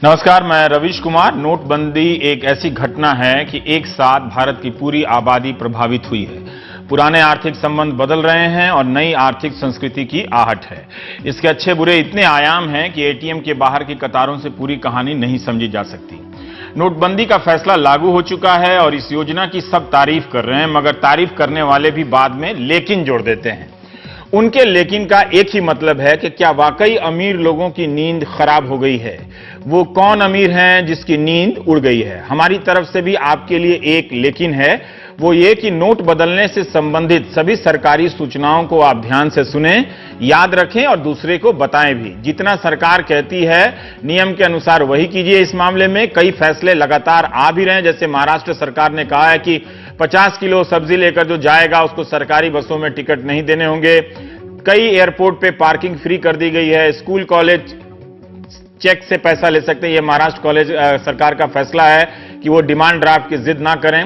नमस्कार, मैं रवीश कुमार। नोटबंदी एक ऐसी घटना है कि एक साथ भारत की पूरी आबादी प्रभावित हुई है। पुराने आर्थिक संबंध बदल रहे हैं और नई आर्थिक संस्कृति की आहट है। इसके अच्छे बुरे इतने आयाम हैं कि एटीएम के बाहर की कतारों से पूरी कहानी नहीं समझी जा सकती। नोटबंदी का फैसला लागू हो चुका है और इस योजना की सब तारीफ कर रहे हैं, मगर तारीफ करने वाले भी बाद में लेकिन जोड़ देते हैं। उनके लेकिन का एक ही मतलब है कि क्या वाकई अमीर लोगों की नींद खराब हो गई है? वो कौन अमीर हैं जिसकी नींद उड़ गई है? हमारी तरफ से भी आपके लिए एक लेकिन है, वो ये कि नोट बदलने से संबंधित सभी सरकारी सूचनाओं को आप ध्यान से सुने, याद रखें और दूसरे को बताएं भी। जितना सरकार कहती है नियम के अनुसार वही कीजिए। इस मामले में कई फैसले लगातार आ भी रहे हैं। जैसे महाराष्ट्र सरकार ने कहा है कि 50 किलो सब्जी लेकर जो जाएगा उसको सरकारी बसों में टिकट नहीं देने होंगे। कई एयरपोर्ट पे पार्किंग फ्री कर दी गई है। स्कूल कॉलेज चेक से पैसा ले सकते हैं। यह महाराष्ट्र कॉलेज सरकार का फैसला है कि वो डिमांड ड्राफ्ट की जिद ना करें।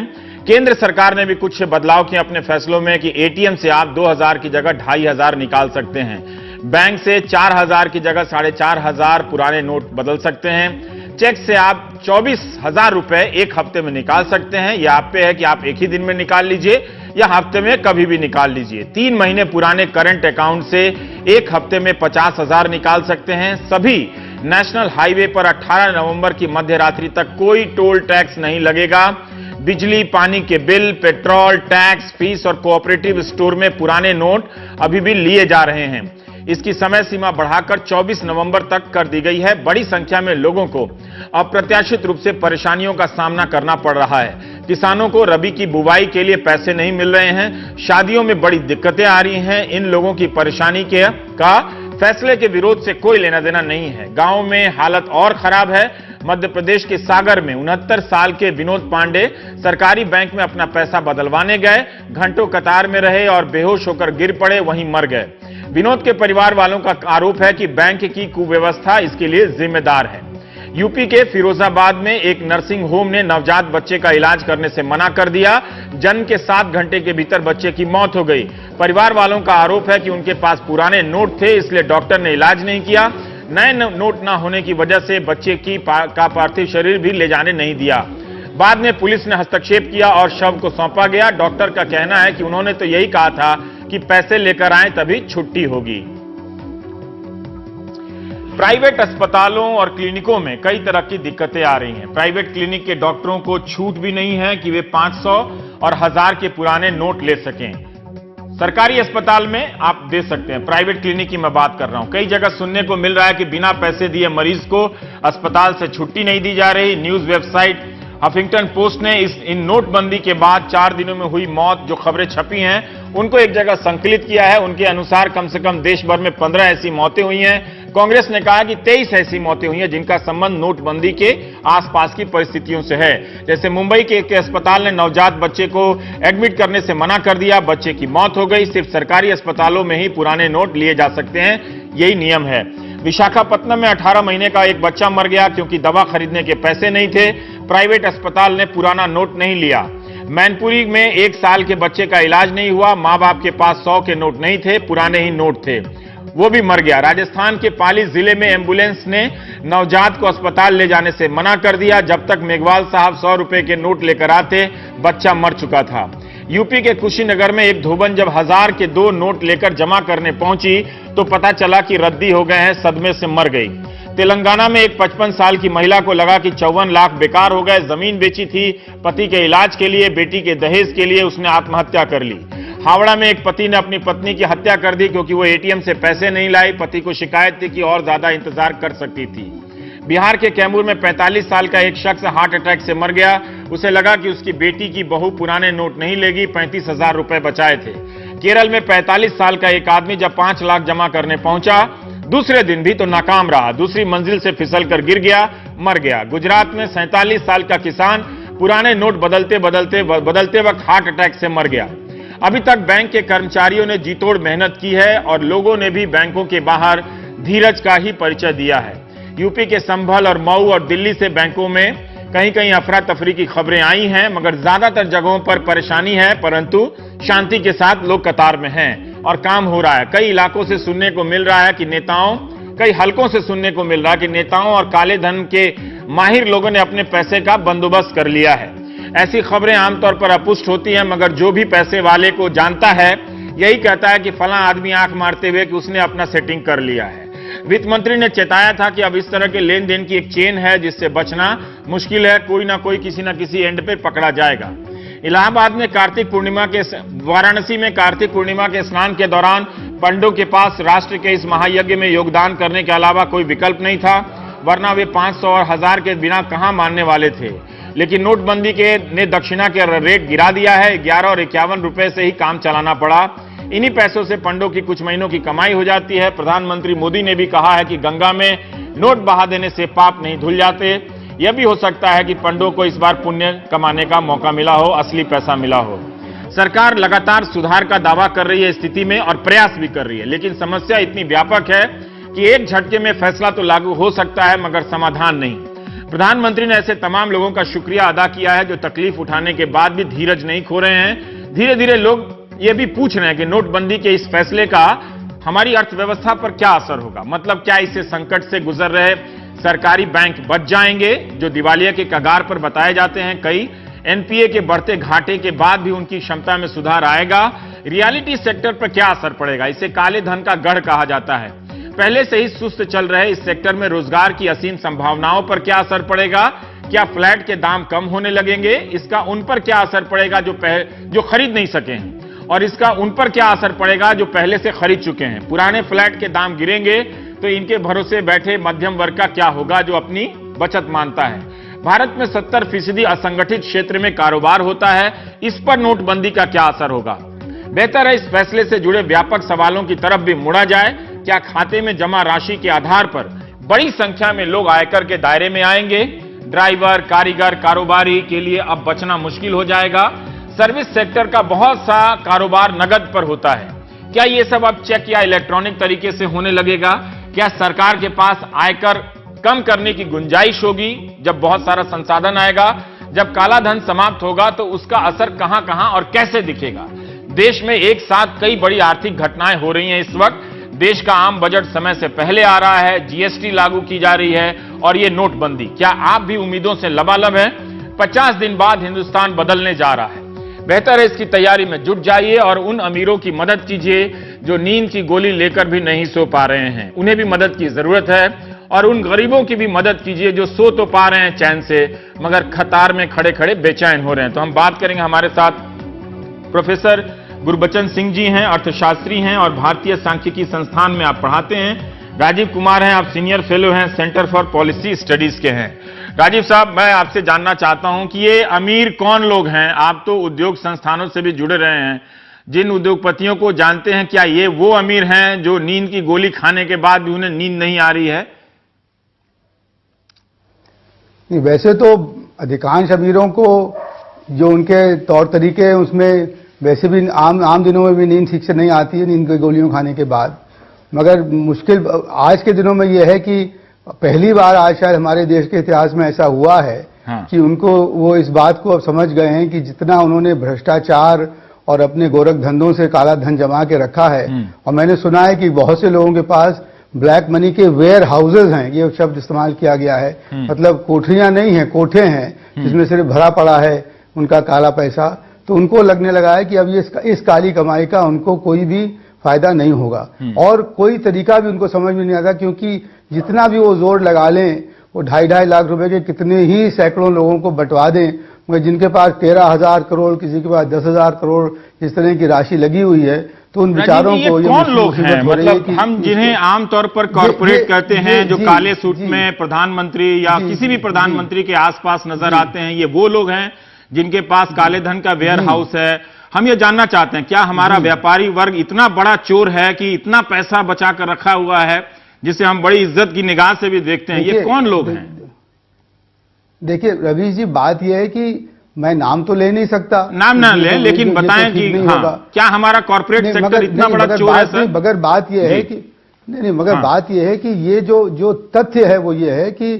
केंद्र सरकार ने भी कुछ बदलाव किए अपने फैसलों में कि एटीएम से आप 2000 की जगह 2500 निकाल सकते हैं। बैंक से 4000 की जगह 4500 पुराने नोट बदल सकते हैं। चेक से आप 24,000 रुपए एक हफ्ते में निकाल सकते हैं। यह आप पे है कि आप एक ही दिन में निकाल लीजिए या हफ्ते में कभी भी निकाल लीजिए। 3 महीने पुराने करंट अकाउंट से एक हफ्ते में 50,000 निकाल सकते हैं। सभी नेशनल हाईवे पर 18 नवंबर की मध्य रात्रि तक कोई टोल टैक्स नहीं लगेगा। बिजली, पानी के बिल, पेट्रोल, टैक्स, फीस और कोऑपरेटिव स्टोर में पुराने नोट अभी भी लिए जा रहे हैं। इसकी समय सीमा बढ़ाकर 24 नवंबर तक कर दी गई है। बड़ी संख्या में लोगों को अप्रत्याशित रूप से परेशानियों का सामना करना पड़ रहा है। किसानों को रबी की बुवाई के लिए पैसे नहीं मिल रहे हैं। शादियों में बड़ी दिक्कतें आ रही हैं। इन लोगों की परेशानी का फैसले के विरोध से कोई लेना देना नहीं है। गांव में हालत और खराब है। मध्य प्रदेश के सागर में 69 साल के विनोद पांडे सरकारी बैंक में अपना पैसा बदलवाने गए। घंटों कतार में रहे और बेहोश होकर गिर पड़े, वहीं मर गए। विनोद के परिवार वालों का आरोप है कि बैंक की कुव्यवस्था इसके लिए जिम्मेदार है। यूपी के फिरोजाबाद में एक नर्सिंग होम ने नवजात बच्चे का इलाज करने से मना कर दिया। जन्म के 7 घंटे के भीतर बच्चे की मौत हो गई। परिवार वालों का आरोप है कि उनके पास पुराने नोट थे, इसलिए डॉक्टर ने इलाज नहीं किया। नए नोट न होने की वजह से बच्चे का पार्थिव शरीर भी ले जाने नहीं दिया। बाद में पुलिस ने हस्तक्षेप किया और शव को सौंपा गया। डॉक्टर का कहना है कि उन्होंने तो यही कहा था कि पैसे लेकर आए तभी छुट्टी होगी। प्राइवेट अस्पतालों और क्लिनिकों में कई तरह की दिक्कतें आ रही हैं। प्राइवेट क्लिनिक के डॉक्टरों को छूट भी नहीं है कि वे 500 और 1000 के पुराने नोट ले सकें। सरकारी अस्पताल में आप दे सकते हैं। प्राइवेट क्लिनिक की मैं बात कर रहा हूं। कई जगह सुनने को मिल रहा है कि बिना पैसे दिए मरीज को अस्पताल से छुट्टी नहीं दी जा रही। न्यूज वेबसाइट हफिंगटन पोस्ट ने इन नोटबंदी के बाद 4 दिनों में हुई मौत जो खबरें छपी हैं उनको एक जगह संकलित किया है। उनके अनुसार कम से कम देश भर में 15 ऐसी मौतें हुई हैं। कांग्रेस ने कहा कि 23 ऐसी मौतें हुई हैं जिनका संबंध नोटबंदी के आसपास की परिस्थितियों से है। जैसे मुंबई के एक अस्पताल ने नवजात बच्चे को एडमिट करने से मना कर दिया, बच्चे की मौत हो गई। सिर्फ सरकारी अस्पतालों में ही पुराने नोट लिए जा सकते हैं, यही नियम है। विशाखापत्तनम में 18 महीने का एक बच्चा मर गया क्योंकि दवा खरीदने के पैसे नहीं थे। प्राइवेट अस्पताल ने पुराना नोट नहीं लिया। मैनपुरी में 1 साल के बच्चे का इलाज नहीं हुआ। मां बाप के पास 100 के नोट नहीं थे, पुराने ही नोट थे, वो भी मर गया। राजस्थान के पाली जिले में एम्बुलेंस ने नवजात को अस्पताल ले जाने से मना कर दिया। जब तक मेघवाल साहब 100 रुपए के नोट लेकर आते, बच्चा मर चुका था। यूपी के कुशीनगर में एक धोबन जब 1000 के 2 नोट लेकर जमा करने पहुंची तो पता चला कि रद्दी हो गए हैं, सदमे से मर गई। तेलंगाना में एक 55 साल की महिला को लगा कि 54 लाख बेकार हो गए। जमीन बेची थी पति के इलाज के लिए, बेटी के दहेज के लिए, उसने आत्महत्या कर ली। हावड़ा में एक पति ने अपनी पत्नी की हत्या कर दी क्योंकि वो एटीएम से पैसे नहीं लाई। पति को शिकायत थी कि और ज्यादा इंतजार कर सकती थी। बिहार के कैमूर में 45 साल का एक शख्स हार्ट अटैक से मर गया। उसे लगा कि उसकी बेटी की बहू पुराने नोट नहीं लेगी। 35,000 रुपए बचाए थे। केरल में 45 साल का एक आदमी जब 5 लाख जमा करने पहुंचा, दूसरे दिन भी तो नाकाम रहा। दूसरी मंजिल से फिसलकर गिर गया, मर गया। गुजरात में 47 साल का किसान पुराने नोट बदलते वक्त हार्ट अटैक से मर गया। अभी तक बैंक के कर्मचारियों ने जीतोड़ मेहनत की है और लोगों ने भी बैंकों के बाहर धीरज का ही परिचय दिया है। यूपी के संभल और मऊ और दिल्ली से बैंकों में कहीं कहीं अफरा तफरी की खबरें आई हैं, मगर ज्यादातर जगहों पर परेशानी है, परंतु शांति के साथ लोग कतार में हैं और काम हो रहा है। कई इलाकों से सुनने को मिल रहा है कि नेताओं कई हलकों से सुनने को मिल रहा है कि नेताओं और काले धन के माहिर लोगों ने अपने पैसे का बंदोबस्त कर लिया है। ऐसी खबरें आमतौर पर अपुष्ट होती हैं, मगर जो भी पैसे वाले को जानता है यही कहता है कि फलां आदमी आंख मारते हुए कि उसने अपना सेटिंग कर लिया है। वित्त मंत्री ने चेताया था कि अब इस तरह के लेन देन की एक चेन है जिससे बचना मुश्किल है, कोई ना कोई किसी ना किसी एंड पे पकड़ा जाएगा। इलाहाबाद में वाराणसी में कार्तिक पूर्णिमा के स्नान के दौरान पंडों के पास राष्ट्र के इस महायज्ञ में योगदान करने के अलावा कोई विकल्प नहीं था, वरना वे 500 और 1000 के बिना कहां मानने वाले थे। लेकिन नोटबंदी ने दक्षिणा के रेट गिरा दिया है। 11 और 51 रुपए से ही काम चलाना पड़ा। इन्हीं पैसों से पंडों की कुछ महीनों की कमाई हो जाती है। प्रधानमंत्री मोदी ने भी कहा है कि गंगा में नोट बहा देने से पाप नहीं धुल जाते। यह भी हो सकता है कि पंडों को इस बार पुण्य कमाने का मौका मिला हो, असली पैसा मिला हो। सरकार लगातार सुधार का दावा कर रही है स्थिति में और प्रयास भी कर रही है, लेकिन समस्या इतनी व्यापक है कि एक झटके में फैसला तो लागू हो सकता है मगर समाधान नहीं। प्रधानमंत्री ने ऐसे तमाम लोगों का शुक्रिया अदा किया है जो तकलीफ उठाने के बाद भी धीरज नहीं खो रहे हैं। धीरे धीरे लोग ये भी पूछ रहे हैं कि नोटबंदी के इस फैसले का हमारी अर्थव्यवस्था पर क्या असर होगा। मतलब क्या इससे संकट से गुजर रहे सरकारी बैंक बच जाएंगे जो दिवालिया के कगार पर बताए जाते हैं। कई एनपीए के बढ़ते घाटे के बाद भी उनकी क्षमता में सुधार आएगा। रियलिटी सेक्टर पर क्या असर पड़ेगा। इसे काले धन का गढ़ कहा जाता है। पहले से ही सुस्त चल रहे इस सेक्टर में रोजगार की असीम संभावनाओं पर क्या असर पड़ेगा। क्या फ्लैट के दाम कम होने लगेंगे। इसका उन पर क्या असर पड़ेगा जो खरीद नहीं सके हैं, और इसका उन पर क्या असर पड़ेगा जो पहले से खरीद चुके हैं। पुराने फ्लैट के दाम गिरेंगे तो इनके भरोसे बैठे मध्यम वर्ग का क्या होगा जो अपनी बचत मानता है। भारत में 70% असंगठित क्षेत्र में कारोबार होता है। इस पर नोटबंदी का क्या असर होगा। बेहतर है इस फैसले से जुड़े व्यापक सवालों की तरफ भी मुड़ा जाए। क्या खाते में जमा राशि के आधार पर बड़ी संख्या में लोग आयकर के दायरे में आएंगे। ड्राइवर, कारीगर, कारोबारी के लिए अब बचना मुश्किल हो जाएगा। सर्विस सेक्टर का बहुत सा कारोबार नगद पर होता है। क्या यह सब अब चेक या इलेक्ट्रॉनिक तरीके से होने लगेगा। क्या सरकार के पास आयकर कम करने की गुंजाइश होगी जब बहुत सारा संसाधन आएगा। जब काला धन समाप्त होगा तो उसका असर कहां कहां और कैसे दिखेगा। देश में एक साथ कई बड़ी आर्थिक घटनाएं हो रही हैं। इस वक्त देश का आम बजट समय से पहले आ रहा है, जीएसटी लागू की जा रही है और ये नोटबंदी। क्या आप भी उम्मीदों से लबालब हैं। 50 दिन बाद हिंदुस्तान बदलने जा रहा है। बेहतर है इसकी तैयारी में जुट जाइए और उन अमीरों की मदद कीजिए जो नींद की गोली लेकर भी नहीं सो पा रहे हैं। उन्हें भी मदद की जरूरत है। और उन गरीबों की भी मदद कीजिए जो सो तो पा रहे हैं चैन से मगर कतार में खड़े खड़े बेचैन हो रहे हैं। तो हम बात करेंगे, हमारे साथ प्रोफेसर गुरबचन सिंह जी हैं, अर्थशास्त्री हैं और भारतीय सांख्यिकी संस्थान में आप पढ़ाते हैं। राजीव कुमार हैं, आप सीनियर फेलो हैं, सेंटर फॉर पॉलिसी स्टडीज के हैं। राजीव साहब, मैं आपसे जानना चाहता हूं कि ये अमीर कौन लोग हैं। आप तो उद्योग संस्थानों से भी जुड़े रहे हैं, जिन उद्योगपतियों को जानते हैं, क्या ये वो अमीर हैं जो नींद की गोली खाने के बाद भी उन्हें नींद नहीं आ रही है। वैसे तो अधिकांश अमीरों को जो उनके तौर तरीके हैं उसमें वैसे भी आम दिनों में भी नींद ठीक से नहीं आती है नींद की गोलियों खाने के बाद। मगर मुश्किल आज के दिनों में यह है कि पहली बार आज शायद हमारे देश के इतिहास में ऐसा हुआ है कि उनको वो इस बात को अब समझ गए हैं कि जितना उन्होंने भ्रष्टाचार और अपने गोरख धंधों से काला धन जमा के रखा है, और मैंने सुना है कि बहुत से लोगों के पास ब्लैक मनी के वेयर हाउसेज हैं, ये शब्द इस्तेमाल किया गया है। मतलब कोठरियां नहीं हैं, कोठे हैं जिसमें सिर्फ भरा पड़ा है उनका काला पैसा। तो उनको लगने लगा है कि अब ये इस काली कमाई का उनको कोई भी फायदा नहीं होगा और कोई तरीका भी उनको समझ में नहीं आता, क्योंकि जितना भी वो जोर लगा लें, वो 2.5 लाख रुपए के कितने ही सैकड़ों लोगों को बंटवा दें, मगर जिनके पास 13,000 करोड़, किसी के पास 10,000 करोड़ इस तरह की राशि लगी हुई है, तो उन विचारों को ये कौन लोग हैं। मतलब हम जिन्हें आमतौर पर कॉर्पोरेट कहते हैं, जो काले सूट में प्रधानमंत्री या किसी भी प्रधानमंत्री के आसपास नजर आते हैं, ये वो लोग हैं जिनके पास काले धन का वेयर हाउस है। हम ये जानना चाहते हैं, क्या हमारा व्यापारी वर्ग इतना बड़ा चोर है कि इतना पैसा बचा कर रखा हुआ है जिसे हम बड़ी इज्जत की निगाह से भी देखते हैं। ये कौन लोग हैं। देखिए रवीश जी, बात यह है कि मैं नाम तो ले नहीं सकता, नाम ना ले, लेकिन बताएं कि क्या हमारा कॉर्पोरेट सेक्टर इतना बड़ा चोर है सर। मगर बात यह है कि नहीं, मगर बात यह है कि ये जो तथ्य है वो ये है कि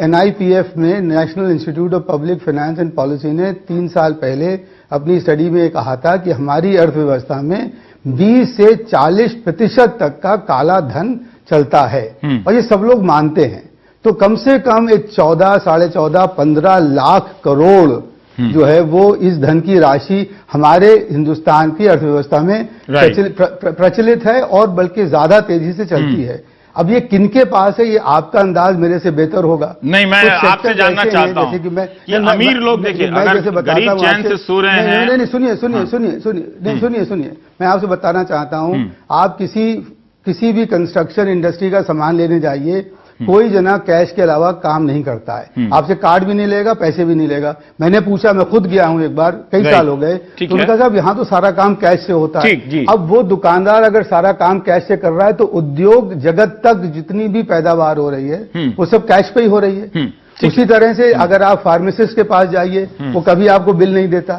NIPF में, national institute of public finance and policy ने 3 साल पहले अपनी स्टडी में कहा था कि हमारी अर्थव्यवस्था में 20 से 40% तक का काला धन चलता है और ये सब लोग मानते हैं। तो कम से कम एक 14, 14.5, 15 लाख करोड़ जो है वो इस धन की राशि हमारे हिंदुस्तान की अर्थव्यवस्था में प्रचलित है और बल्कि ज्यादा तेजी से चलती है। अब ये किनके पास है, ये आपका अंदाज मेरे से बेहतर होगा। नहीं, मैं आपसे जानना चाहता हूं कि अमीर लोग देखिए, अगर गरीब चैन से सो रहे हैं। नहीं, सुनिए, मैं आपसे बताना चाहता हूं, आप किसी भी कंस्ट्रक्शन इंडस्ट्री का सामान लेने जाइए, कोई जना कैश के अलावा काम नहीं करता है। आपसे कार्ड भी नहीं लेगा, पैसे भी नहीं लेगा। मैंने पूछा, मैं खुद गया हूं एक बार, कई साल हो गए, तो उन्होंने कहा साहब यहाँ तो सारा काम कैश से होता है। अब वो दुकानदार अगर सारा काम कैश से कर रहा है तो उद्योग जगत तक जितनी भी पैदावार हो रही है वो सब कैश पे ही हो रही है। उसी तरह से अगर आप फार्मासिस्ट के पास जाइए, वो कभी आपको बिल नहीं देता,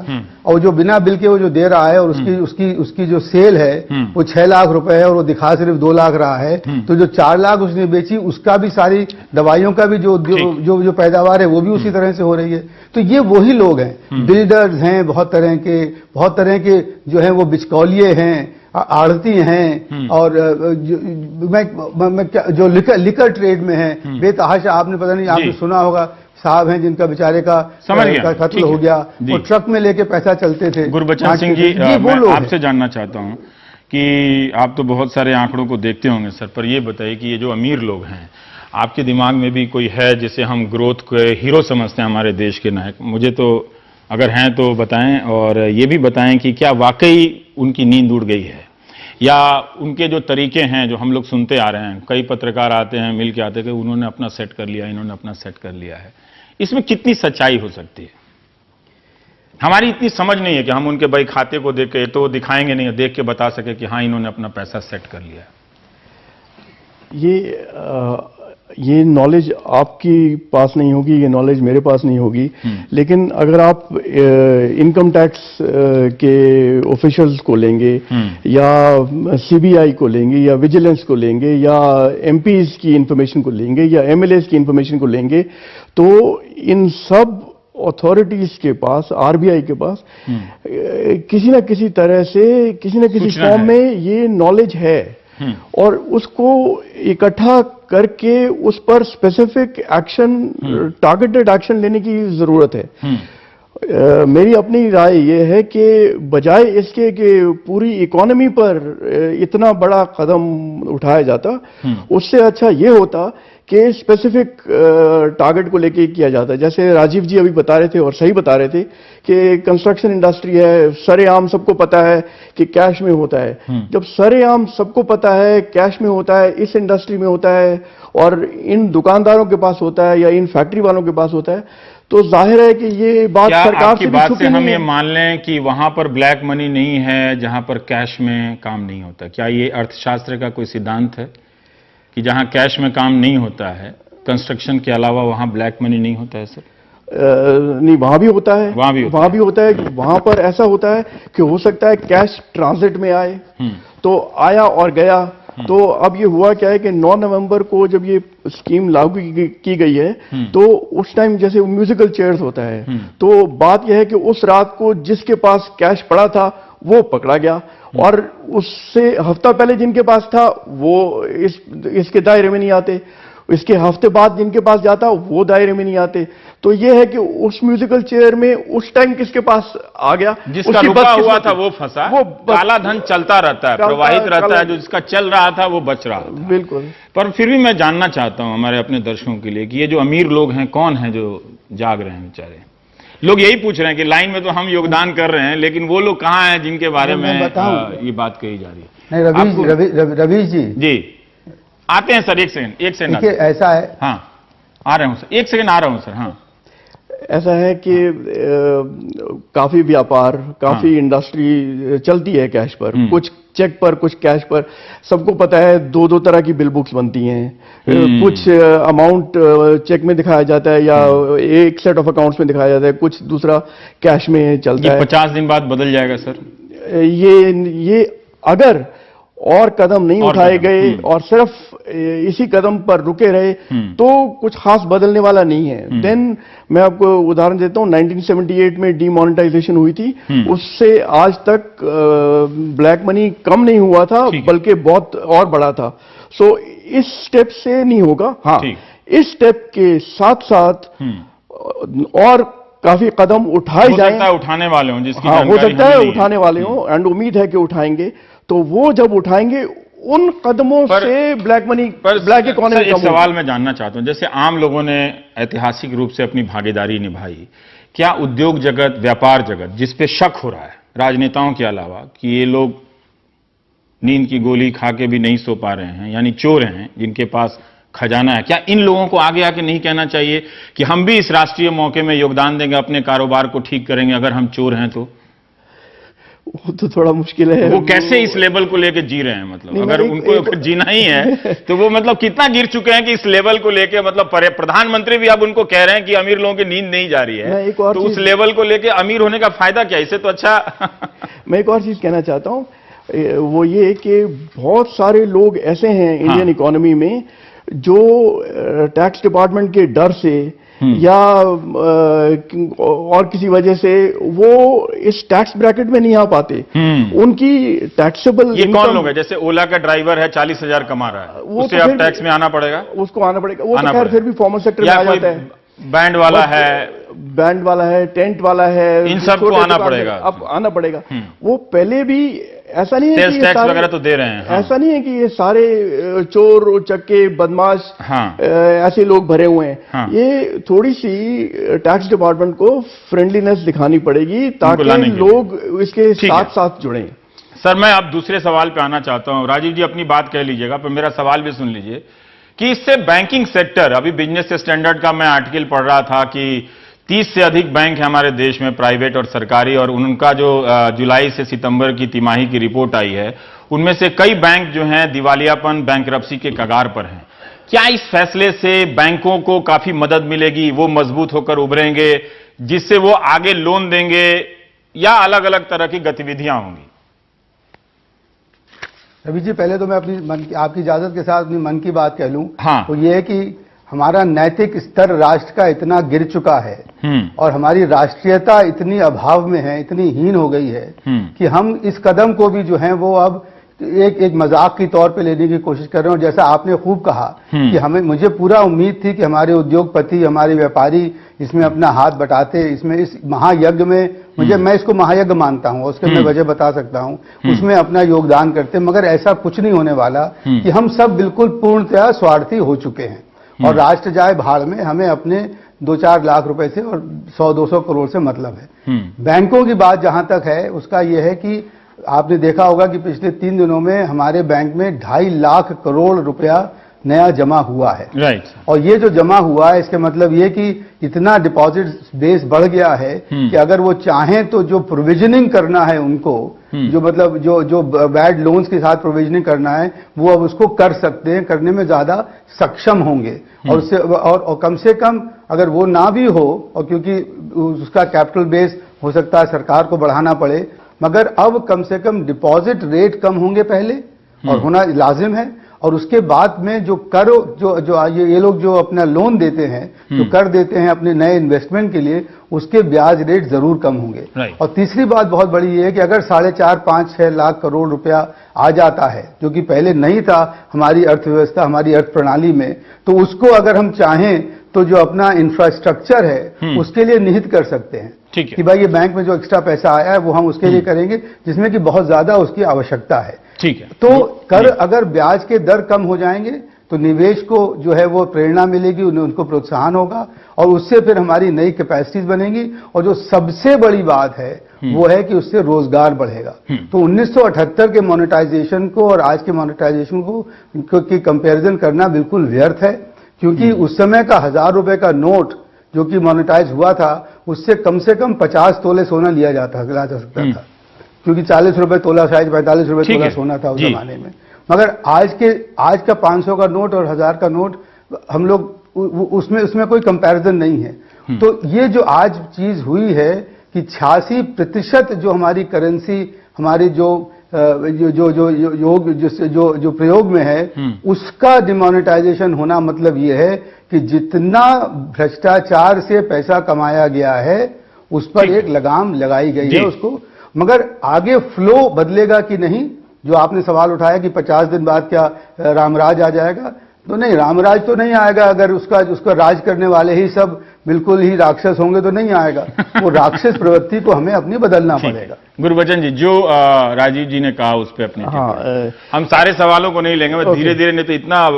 और जो बिना बिल के वो जो दे रहा है और उसकी जो सेल है वो 6 लाख रुपए है और वो दिखा सिर्फ 2 लाख रहा है, तो जो 4 लाख उसने बेची उसका भी, सारी दवाइयों का भी जो पैदावार है वो भी उसी तरह से हो रही है। तो ये वही लोग हैं, बिल्डर्स हैं, बहुत तरह के जो है वो बिचकौलिए हैं, आड़ती हैं, और जो लिकर ट्रेड में है बेतहाशा। आपने पता नहीं, आपने सुना होगा, साहब हैं जिनका बेचारे का कत्ल हो गया, वो ट्रक में लेके पैसा चलते थे। गुरबचन सिंह जी, मैं आपसे जानना चाहता हूं कि आप तो बहुत सारे आंकड़ों को देखते होंगे सर, पर ये बताइए कि ये जो अमीर लोग हैं, आपके दिमाग में भी कोई है जिसे हम ग्रोथ के हीरो समझते हैं, हमारे देश के नायक? मुझे तो अगर हैं तो बताएं, और ये भी बताएं कि क्या वाकई उनकी नींद उड़ गई है, या उनके जो तरीके हैं जो हम लोग सुनते आ रहे हैं, कई पत्रकार आते हैं, मिल के आते हैं कि उन्होंने अपना सेट कर लिया, इन्होंने अपना सेट कर लिया है, इसमें कितनी सच्चाई हो सकती है? हमारी इतनी समझ नहीं है कि हम उनके भाई खाते को देख के तो दिखाएंगे नहीं, देख के बता सके कि हाँ इन्होंने अपना पैसा सेट कर लिया है। ये नॉलेज आपकी पास नहीं होगी, ये नॉलेज मेरे पास नहीं होगी, लेकिन अगर आप इनकम टैक्स के ऑफिशियल्स को लेंगे, या सीबीआई को लेंगे, या विजिलेंस को लेंगे, या एमपीज की इंफॉर्मेशन को लेंगे, या एमएलएस की इंफॉर्मेशन को लेंगे, तो इन सब अथॉरिटीज के पास, आरबीआई के पास किसी ना किसी तरह से, किसी ना किसी फॉर्म में ये नॉलेज है, और उसको इकट्ठा करके उस पर स्पेसिफिक एक्शन, टारगेटेड एक्शन लेने की जरूरत है। मेरी अपनी राय यह है कि बजाय इसके कि पूरी इकोनॉमी पर इतना बड़ा कदम उठाया जाता, उससे अच्छा ये होता कि स्पेसिफिक टारगेट को लेके किया जाता है। जैसे राजीव जी अभी बता रहे थे, और सही बता रहे थे, कि कंस्ट्रक्शन इंडस्ट्री है, सरेआम सबको पता है कि कैश में होता है। जब सरेआम सबको पता है कैश में होता है, इस इंडस्ट्री में होता है, और इन दुकानदारों के पास होता है, या इन फैक्ट्री वालों के पास होता है, तो जाहिर है कि ये बात सरकार की बात से हम ये मान लें कि वहां पर ब्लैक मनी नहीं है जहां पर कैश में काम नहीं होता? क्या ये अर्थशास्त्र का कोई सिद्धांत है कि जहां कैश में काम नहीं होता है, कंस्ट्रक्शन के अलावा वहां ब्लैक मनी नहीं होता है सर? नहीं, वहां भी होता है, वहां भी होता है। वहां पर ऐसा होता है कि हो सकता है कैश ट्रांजिट में आए, तो आया और गया। तो अब ये हुआ क्या है कि 9 नवंबर को जब ये स्कीम लागू की गई है, तो उस टाइम जैसे म्यूजिकल चेयर्स होता है, तो बात यह है कि उस रात को जिसके पास कैश पड़ा था वो पकड़ा गया, और उससे हफ्ता पहले जिनके पास था वो इसके दायरे में नहीं आते, इसके हफ्ते बाद जिनके पास जाता वो दायरे में नहीं आते। तो ये है कि उस म्यूजिकल चेयर में उस टाइम किसके पास आ गया, जिसका रुका हुआ था वो फंसा। वो काला धन चलता रहता है, प्रवाहित रहता है, जो जिसका चल रहा था वो बच रहा था। बिल्कुल। पर फिर भी मैं जानना चाहता हूं हमारे अपने दर्शकों के लिए कि ये जो अमीर लोग हैं, कौन है जो जाग रहे हैं बेचारे? लोग यही पूछ रहे हैं कि लाइन में तो हम योगदान कर रहे हैं, लेकिन वो लोग कहां हैं जिनके बारे में ये बात कही जा रही है? नहीं, रवीश जी आते हैं सर, एक सेकंड ऐसा है। हाँ, आ रहे हूं सर, एक सेकंड आ रहा हूं सर। हाँ, ऐसा है कि काफी व्यापार, काफी इंडस्ट्री चलती है कैश पर, कुछ चेक पर, कुछ कैश पर। सबको पता है 2 तरह की बिल बुक्स बनती हैं, कुछ अमाउंट चेक में दिखाया जाता है, या एक सेट ऑफ अकाउंट्स में दिखाया जाता है, कुछ दूसरा कैश में चलता है। 50 दिन बाद बदल जाएगा सर? ये अगर और कदम नहीं उठाए गए और सिर्फ इसी कदम पर रुके रहे तो कुछ खास बदलने वाला नहीं है। देन मैं आपको उदाहरण देता हूं, 1978 में डीमोनेटाइजेशन हुई थी, उससे आज तक ब्लैक मनी कम नहीं हुआ था, बल्कि बहुत और बढ़ा था। सो इस स्टेप से नहीं होगा। हाँ, इस स्टेप के साथ साथ और काफी कदम उठाए जाएं, उठाने वाले हों जिसकी हाँ, हो सकता है उठाने वाले हों एंड उम्मीद है कि उठाएंगे। तो वो जब उठाएंगे उन कदमों से ब्लैक मनी, ब्लैक इकोनॉमी। एक सवाल मैं जानना चाहता हूं, जैसे आम लोगों ने ऐतिहासिक रूप से अपनी भागीदारी निभाई, क्या उद्योग जगत, व्यापार जगत, जिस पे शक हो रहा है राजनेताओं के अलावा कि ये लोग नींद की गोली खा के भी नहीं सो पा रहे हैं, यानी चोर हैं जिनके पास खजाना है, क्या इन लोगों को आगे आके नहीं कहना चाहिए कि हम भी इस राष्ट्रीय मौके में योगदान देंगे, अपने कारोबार को ठीक करेंगे अगर हम चोर हैं तो? वो तो थोड़ा मुश्किल है। वो कैसे इस लेवल को लेके जी रहे हैं? मतलब अगर उनको जीना ही है तो वो मतलब कितना गिर चुके हैं कि इस लेवल को लेके, मतलब प्रधानमंत्री भी अब उनको कह रहे हैं कि अमीर लोगों की नींद नहीं जा रही है, तो उस लेवल को लेके अमीर होने का फायदा क्या? इससे तो अच्छा मैं एक और चीज कहना चाहता हूं, वो ये कि बहुत सारे लोग ऐसे हैं इंडियन इकोनॉमी में जो टैक्स डिपार्टमेंट के डर से या और किसी वजह से वो इस टैक्स ब्रैकेट में नहीं आ पाते। उनकी टैक्सेबल ये कौन लोग है? जैसे ओला का ड्राइवर है, 40,000 कमा रहा है, उसे तो अब टैक्स में आना पड़ेगा, उसको आना पड़ेगा। वो तो खैर फिर भी फॉर्मल सेक्टर में आ जाता है। बैंड वाला है, टेंट वाला है, इन सबको आना पड़ेगा, अब आना पड़ेगा। वो पहले भी ऐसा नहीं है कि टैक्स वगैरह तो दे रहे हैं। हाँ। ऐसा नहीं है कि ये सारे चोर उचक्के बदमाश ऐसे लोग भरे हुए हैं। हाँ। ये थोड़ी सी टैक्स डिपार्टमेंट को फ्रेंडलीनेस दिखानी पड़ेगी ताकि लोग इसके साथ साथ जुड़ें। सर, मैं अब दूसरे सवाल पे आना चाहता हूं। राजीव जी अपनी बात कह लीजिएगा, पर मेरा सवाल भी सुन लीजिए कि इससे बैंकिंग सेक्टर, अभी बिजनेस स्टैंडर्ड का मैं आर्टिकल पढ़ रहा था कि 30 से अधिक बैंक है हमारे देश में, प्राइवेट और सरकारी, और उनका जो जुलाई से सितंबर की तिमाही की रिपोर्ट आई है, उनमें से कई बैंक जो हैं दिवालियापन, बैंकरप्सी के कगार पर हैं। क्या इस फैसले से बैंकों को काफी मदद मिलेगी, वो मजबूत होकर उभरेंगे जिससे वो आगे लोन देंगे, या अलग अलग तरह की गतिविधियां होंगी? रवि जी, पहले तो मैं आपकी इजाजत के साथ अपनी मन की बात कह लूं। हाँ। तो ये है कि हमारा नैतिक स्तर राष्ट्र का इतना गिर चुका है और हमारी राष्ट्रीयता इतनी अभाव में है, इतनी हीन हो गई है कि हम इस कदम को भी जो है वो अब एक मजाक की तौर पे लेने की कोशिश कर रहे हैं। और जैसा आपने खूब कहा कि मुझे पूरा उम्मीद थी कि हमारे उद्योगपति, हमारे व्यापारी इसमें अपना हाथ बटाते, इसमें इस महायज्ञ में, मैं इसको महायज्ञ मानता हूं, उसके मैं वजह बता सकता हूं, उसमें अपना योगदान करते। मगर ऐसा कुछ नहीं होने वाला कि हम सब बिल्कुल पूर्णतया स्वार्थी हो चुके हैं और राष्ट्र जाए भाड़ में, हमें अपने 2-4 लाख रुपए से और 100-200 करोड़ से मतलब है। बैंकों की बात जहां तक है, उसका यह है कि आपने देखा होगा कि पिछले 3 दिनों में हमारे बैंक में 2.5 लाख करोड़ रुपया नया जमा हुआ है। राइट। और ये जो जमा हुआ है, इसके मतलब ये कि इतना डिपॉजिट बेस बढ़ गया है कि अगर वो चाहें तो जो प्रोविजनिंग करना है उनको, जो मतलब जो बैड लोन्स के साथ प्रोविजनिंग करना है, वो अब उसको कर सकते हैं, करने में ज्यादा सक्षम होंगे। और उससे और कम से कम अगर वो ना भी हो, और क्योंकि उसका कैपिटल बेस हो सकता है सरकार को बढ़ाना पड़े, मगर अब कम से कम डिपॉजिट रेट कम होंगे पहले, और होना लाजिम है। और उसके बाद में जो कर ये लोग जो अपना लोन देते हैं, जो कर देते हैं अपने नए इन्वेस्टमेंट के लिए, उसके ब्याज रेट जरूर कम होंगे। और तीसरी बात बहुत बड़ी ये है कि अगर 4.5-5-6 लाख करोड़ रुपया आ जाता है, जो कि पहले नहीं था हमारी अर्थव्यवस्था, हमारी अर्थ प्रणाली में, तो उसको अगर हम चाहें तो जो अपना इंफ्रास्ट्रक्चर है उसके लिए निहित कर सकते हैं। ठीक है कि भाई ये बैंक में जो एक्स्ट्रा पैसा आया है वो हम उसके लिए करेंगे, जिसमें कि बहुत ज्यादा उसकी आवश्यकता है। ठीक है। तो कर अगर ब्याज के दर कम हो जाएंगे तो निवेश को जो है वो प्रेरणा मिलेगी, उनको प्रोत्साहन होगा, और उससे फिर हमारी नई कैपेसिटीज बनेंगी। और जो सबसे बड़ी बात है वो है कि उससे रोजगार बढ़ेगा। तो 1978 के मोनेटाइजेशन को और आज के मोनेटाइजेशन को की कंपैरिजन करना बिल्कुल व्यर्थ है, क्योंकि उस समय का 1000 रुपए का नोट जो कि मोनेटाइज हुआ था, उससे कम से कम 50 तोले सोना लिया जा सकता था, क्योंकि 40 रुपए तोला शायद 45 रुपए तोला सोना था उस जमाने में। मगर आज का 500 का नोट और 1000 का नोट, हम लोग उसमें कोई कंपैरिजन नहीं है। तो ये जो आज चीज हुई है कि 86% जो हमारी करेंसी, हमारी जो जो प्रयोग में है उसका डिमोनेटाइजेशन होना मतलब ये है कि जितना भ्रष्टाचार से पैसा कमाया गया है उस पर एक लगाम लगाई गई है उसको, मगर आगे फ्लो बदलेगा कि नहीं, जो आपने सवाल उठाया कि 50 दिन बाद क्या रामराज आ जाएगा, तो नहीं, रामराज तो नहीं आएगा। अगर उसका राज करने वाले ही सब बिल्कुल ही राक्षस होंगे तो नहीं आएगा। वो राक्षस प्रवृत्ति को हमें अपनी बदलना पड़ेगा। गुरबचन जी, जो राजीव जी ने कहा उस पर अपनी हम सारे सवालों को नहीं लेंगे, मैं धीरे धीरे, नहीं तो इतना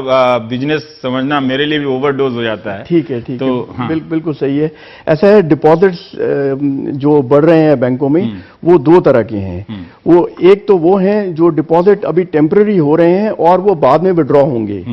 बिजनेस समझना मेरे लिए भी ओवरडोज हो जाता है। ठीक है, ठीक तो है, हाँ। बिल्कुल सही है। ऐसा है, डिपॉजिट्स जो बढ़ रहे हैं बैंकों में वो दो तरह के हैं। वो एक तो वो हैं जो डिपॉजिट अभी टेम्पररी हो रहे हैं और वो बाद में विड्रॉ होंगे।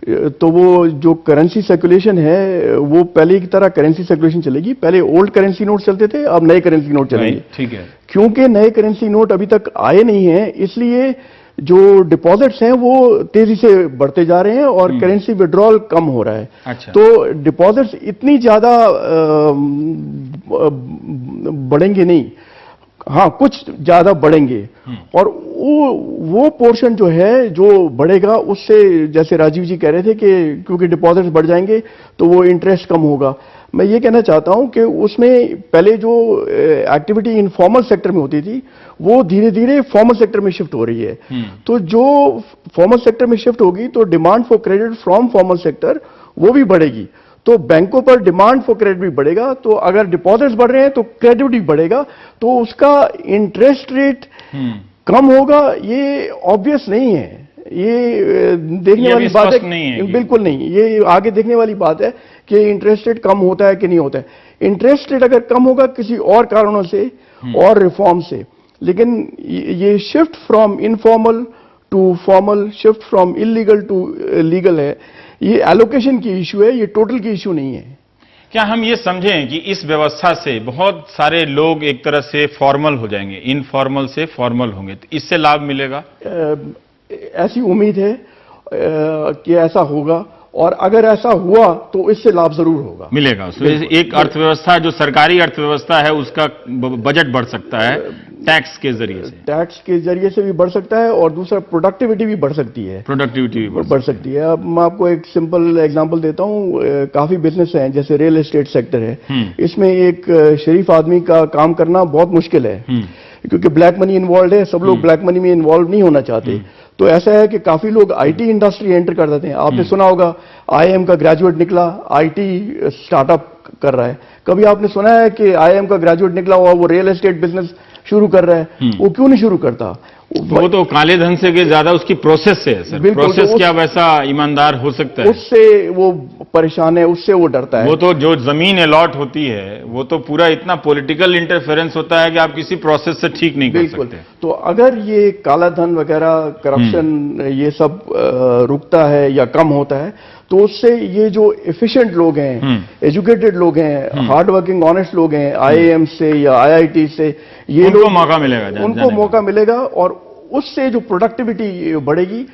तो वो जो करेंसी सर्कुलेशन है वो पहले की तरह करेंसी सर्कुलेशन चलेगी। पहले ओल्ड करेंसी नोट चलते थे, अब नए करेंसी नोट चलेंगे। ठीक है। क्योंकि नए करेंसी नोट अभी तक आए नहीं हैं, इसलिए जो डिपॉजिट्स हैं वो तेजी से बढ़ते जा रहे हैं और करेंसी विड्रॉल कम हो रहा है। अच्छा। तो डिपॉजिट्स इतनी ज्यादा बढ़ेंगे नहीं, हाँ कुछ ज्यादा बढ़ेंगे। और वो पोर्शन जो है जो बढ़ेगा उससे, जैसे राजीव जी कह रहे थे कि क्योंकि डिपॉजिट्स बढ़ जाएंगे तो वो इंटरेस्ट कम होगा। मैं ये कहना चाहता हूं कि उसमें पहले जो एक्टिविटी इनफॉर्मल सेक्टर में होती थी वो धीरे धीरे फॉर्मल सेक्टर में शिफ्ट हो रही है। तो जो फॉर्मल सेक्टर में शिफ्ट होगी तो demand for credit from formal sector वो भी बढ़ेगी, तो बैंकों पर डिमांड फॉर क्रेडिट भी बढ़ेगा। तो अगर डिपॉजिट्स बढ़ रहे हैं तो क्रेडिट भी बढ़ेगा, तो उसका इंटरेस्ट रेट कम होगा, ये ऑब्वियस नहीं है। ये देखने वाली बात है, बिल्कुल नहीं, ये आगे देखने वाली बात है कि इंटरेस्ट रेट कम होता है कि नहीं होता है। इंटरेस्ट रेट अगर कम होगा किसी और कारणों से और रिफॉर्म से, लेकिन ये shift from informal to formal, shift from illegal to legal है, ये एलोकेशन की इशू है, ये टोटल की इशू नहीं है। क्या हम ये समझें कि इस व्यवस्था से बहुत सारे लोग एक तरह से फॉर्मल हो जाएंगे, इनफॉर्मल से फॉर्मल होंगे, तो इससे लाभ मिलेगा? ऐसी उम्मीद है कि ऐसा होगा, और अगर ऐसा हुआ तो इससे लाभ जरूर होगा, मिलेगा। एक अर्थव्यवस्था जो सरकारी अर्थव्यवस्था है उसका बजट बढ़ सकता है टैक्स के जरिए से, टैक्स के जरिए से भी बढ़ सकता है, और दूसरा प्रोडक्टिविटी भी बढ़ सकती है, प्रोडक्टिविटी भी बढ़ सकती है। अब मैं आपको एक सिंपल एग्जांपल देता हूँ। काफी बिजनेस हैं, जैसे रियल एस्टेट सेक्टर है, इसमें एक शरीफ आदमी का काम करना बहुत मुश्किल है क्योंकि ब्लैक मनी इन्वॉल्व है, सब लोग ब्लैक मनी में इन्वॉल्व नहीं होना चाहते। तो ऐसा है कि काफी लोग आईटी इंडस्ट्री एंटर कर देते हैं। आपने सुना होगा आईआईएम का ग्रेजुएट निकला, आईटी स्टार्टअप कर रहा है। कभी आपने सुना है कि आईआईएम का ग्रेजुएट निकला हुआ वो रियल एस्टेट बिजनेस शुरू कर रहा है? वो क्यों नहीं शुरू करता? वो तो काले धन से के ज्यादा उसकी प्रोसेस से है सर। प्रोसेस तो क्या वैसा ईमानदार हो सकता है? उससे वो परेशान है, उससे वो डरता है। वो तो जो जमीन अलॉट होती है वो तो पूरा इतना पॉलिटिकल इंटरफेरेंस होता है कि आप किसी प्रोसेस से ठीक नहीं कर सकते। तो अगर ये काला धन वगैरह, करप्शन, ये सब रुकता है या कम होता है तो उससे ये जो एफिशिएंट लोग हैं, एजुकेटेड लोग हैं, हार्ड वर्किंग ऑनेस्ट लोग हैं, आईआईएम से या आईआईटी से, ये उनको मौका मिलेगा, उनको मौका मिलेगा, और उससे जो प्रोडक्टिविटी बढ़ेगी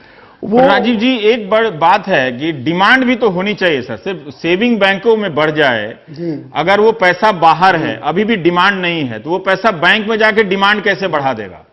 वो। राजीव जी, एक बड़ी बात है कि डिमांड भी तो होनी चाहिए सर। सिर्फ सेविंग बैंकों में बढ़ जाए, अगर वो पैसा बाहर है, अभी भी डिमांड नहीं है, तो वो पैसा बैंक में जाके डिमांड कैसे बढ़ा देगा?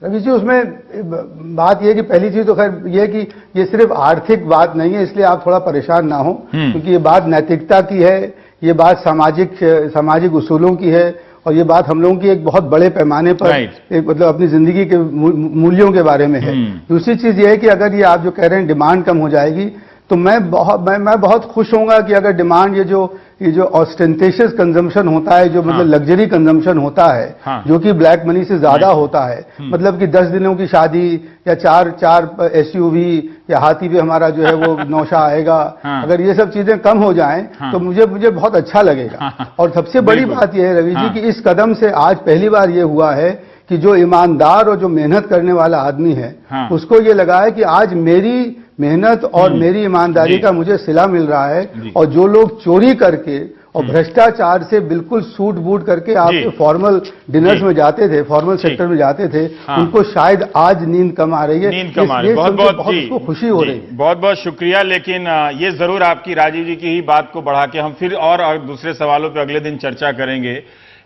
रवि जी, उसमें बात यह कि पहली चीज तो खैर ये कि ये सिर्फ आर्थिक बात नहीं है, इसलिए आप थोड़ा परेशान ना हो, क्योंकि ये बात नैतिकता की है, ये बात सामाजिक उसूलों की है, और ये बात हम लोगों की एक बहुत बड़े पैमाने पर एक मतलब अपनी जिंदगी के मूल्यों के बारे में है। दूसरी चीज ये है कि अगर ये आप जो कह रहे हैं डिमांड कम हो जाएगी, तो मैं बहुत खुश होऊंगा कि अगर डिमांड ये जो ऑस्टेंटेशियस कंजम्पशन होता है, जो मतलब लग्जरी कंजम्पशन होता है, जो कि ब्लैक मनी से ज्यादा होता है, मतलब कि 10 दिनों की शादी या चार एसयूवी या हाथी पे हमारा जो है वो नौशा आएगा, अगर ये सब चीजें कम हो जाएं तो मुझे बहुत अच्छा लगेगा। और सबसे बड़ी बात यह है रवि जी कि इस कदम से आज पहली बार ये हुआ है कि जो ईमानदार और जो मेहनत करने वाला आदमी है, उसको ये लगा है कि आज मेरी मेहनत और मेरी ईमानदारी का मुझे सिला मिल रहा है, और जो लोग चोरी करके और भ्रष्टाचार से बिल्कुल सूट बूट करके आप फॉर्मल डिनर्स में जाते थे, फॉर्मल सेक्टर में जाते थे, उनको शायद आज नींद कम आ रही है, नींद कम आ रही है। बहुत खुशी हो रही है। बहुत बहुत शुक्रिया। लेकिन ये जरूर आपकी, राजीव जी की ही बात को बढ़ा के हम फिर और दूसरे सवालों पर अगले दिन चर्चा करेंगे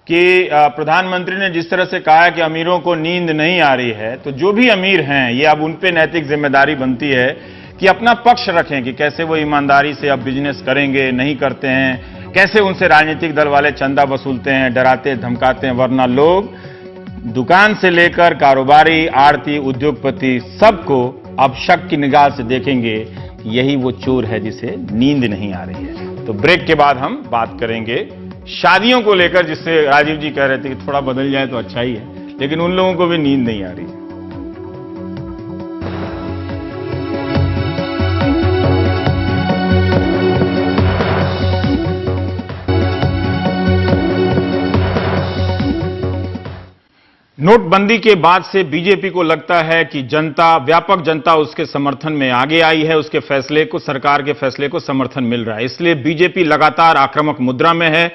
कि प्रधानमंत्री ने जिस तरह से कहा कि अमीरों को नींद नहीं आ रही है, तो जो भी अमीर हैं ये अब उन पे नैतिक जिम्मेदारी बनती है कि अपना पक्ष रखें कि कैसे वो ईमानदारी से अब बिजनेस करेंगे, नहीं करते हैं, कैसे उनसे राजनीतिक दल वाले चंदा वसूलते हैं, डराते धमकाते हैं। वरना लोग दुकान से लेकर कारोबारी, आड़ती, उद्योगपति सबको अब शक की निगाह से देखेंगे। यही वो चोर है जिसे नींद नहीं आ रही है। तो ब्रेक के बाद हम बात करेंगे शादियों को लेकर, जिससे राजीव जी कह रहे थे कि थोड़ा बदल जाए तो अच्छा ही है, लेकिन उन लोगों को भी नींद नहीं आ रही है। नोटबंदी के बाद से बीजेपी को लगता है कि जनता, व्यापक जनता उसके समर्थन में आगे आई है, उसके फैसले को, सरकार के फैसले को समर्थन मिल रहा है। इसलिए बीजेपी लगातार आक्रामक मुद्रा में है।